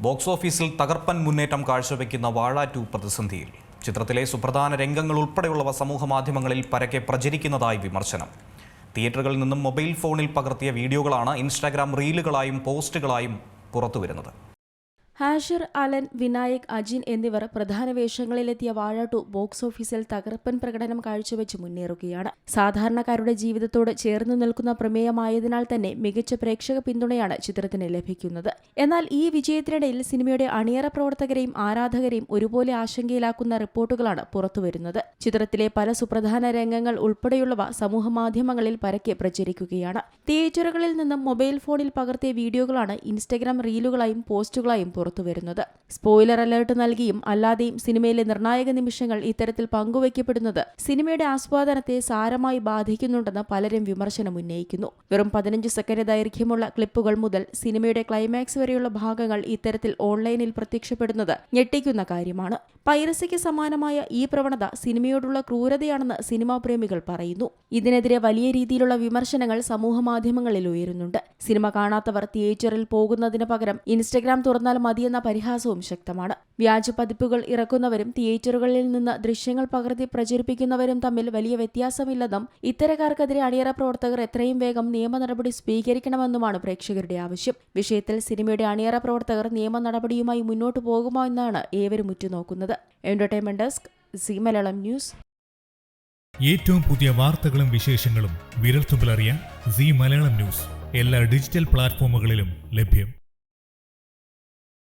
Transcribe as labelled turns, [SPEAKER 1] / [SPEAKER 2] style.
[SPEAKER 1] Box ഓഫീസിൽ തകർപ്പൻ മുന്നേറ്റം കാഴ്ചവെക്കുന്ന വാഴ 2 പ്രതിസന്ധിയിൽ. ചിത്രത്തിലെ സുപ്രധാന രംഗങ്ങൾ ഉൾപ്പെടെയുള്ളവ സമൂഹമാധ്യമങ്ങളിൽ പരക്കെ പ്രചരിക്കുന്നതായി വിമർശനം. തിയേറ്ററുകളിൽ നിന്നും മൊബൈൽ ഫോണിൽ പകർത്തിയ വീഡിയോകളാണ് ഇൻസ്റ്റാഗ്രാം റീലുകളായും പോസ്റ്റുകളായും പുറത്തുവരുന്നത്.
[SPEAKER 2] ഹാഷിർ, അലൻ, വിനായക്, അജിൻ എന്നിവർ പ്രധാന വേഷങ്ങളിലെത്തിയ വാഴ 2 ബോക്സ് ഓഫീസിൽ തകർപ്പൻ പ്രകടനം കാഴ്ചവെച്ച് മുന്നേറുകയാണ്. സാധാരണക്കാരുടെ ജീവിതത്തോട് ചേർന്ന് നിൽക്കുന്ന പ്രമേയമായതിനാൽ തന്നെ മികച്ച പ്രേക്ഷക പിന്തുണയാണ് ചിത്രത്തിന് ലഭിക്കുന്നത്. എന്നാൽ ഈ വിജയത്തിനിടയിൽ സിനിമയുടെ അണിയറ പ്രവർത്തകരെയും ആരാധകരെയും ഒരുപോലെ ആശങ്കയിലാക്കുന്ന റിപ്പോർട്ടുകളാണ് പുറത്തുവരുന്നത്. ചിത്രത്തിലെ പല സുപ്രധാന രംഗങ്ങൾ ഉൾപ്പെടെയുള്ളവ സമൂഹമാധ്യമങ്ങളിൽ പരക്കെ പ്രചരിക്കുകയാണ്. തിയേറ്ററുകളിൽ നിന്നും മൊബൈൽ ഫോണിൽ പകർത്തിയ വീഡിയോകളാണ് ഇൻസ്റ്റഗ്രാം റീലുകളായും പോസ്റ്റുകളായും പുറത്തുവരുന്നത്. സ്പോയിലർ അലേർട്ട് നൽകിയും അല്ലാതെയും സിനിമയിലെ നിർണായക നിമിഷങ്ങൾ ഇത്തരത്തിൽ പങ്കുവയ്ക്കപ്പെടുന്നത് സിനിമയുടെ ആസ്വാദനത്തെ സാരമായി ബാധിക്കുന്നുണ്ടെന്ന് പലരും വിമർശനം ഉന്നയിക്കുന്നു. വെറും 15 സെക്കൻഡ് ദൈർഘ്യമുള്ള ക്ലിപ്പുകൾ മുതൽ സിനിമയുടെ ക്ലൈമാക്സ് വരെയുള്ള ഭാഗങ്ങൾ ഇത്തരത്തിൽ ഓൺലൈനിൽ പ്രത്യക്ഷപ്പെടുന്നത് ഞെട്ടിക്കുന്ന കാര്യമാണ്. പൈറസിക്ക് സമാനമായ ഈ പ്രവണത സിനിമയോടുള്ള ക്രൂരതയാണെന്ന് സിനിമാ പ്രേമികൾ പറയുന്നു. ഇതിനെതിരെ വലിയ രീതിയിലുള്ള വിമർശനങ്ങൾ സമൂഹമാധ്യമങ്ങളിൽ ഉയരുന്നുണ്ട്. സിനിമ കാണാത്തവർ തിയേറ്ററിൽ പോകുന്നതിന് പകരം ഇൻസ്റ്റഗ്രാം തുറന്നാൽ മതിയെന്ന പരിഹാസവും ശക്തമാണ്. വ്യാജ പതിപ്പുകൾ ഇറക്കുന്നവരും തിയേറ്ററുകളിൽ നിന്ന് ദൃശ്യങ്ങൾ പകർത്തി പ്രചരിപ്പിക്കുന്നവരും തമ്മിൽ വലിയ വ്യത്യാസമില്ലെന്നും ഇത്തരക്കാർക്കെതിരെ അണിയറ പ്രവർത്തകർ എത്രയും വേഗം നിയമ നടപടി സ്വീകരിക്കണമെന്നുമാണ് പ്രേക്ഷകരുടെ ആവശ്യം. വിഷയത്തിൽ സിനിമയുടെ അണിയറ പ്രവർത്തകർ നിയമ നടപടിയുമായി മുന്നോട്ടു പോകുമോ എന്നാണ് ഏവരും ഉറ്റുനോക്കുന്നത്. Entertainment desk, Zee Malayalam news.
[SPEAKER 3] ഏറ്റവും പുതിയ വാർത്തകളും വിശേഷങ്ങളും വിരൽത്തുമ്പിലറിയാൻ സീ മലയാളം ന്യൂസ് എല്ലാ ഡിജിറ്റൽ പ്ലാറ്റ്ഫോമുകളിലും ലഭ്യം.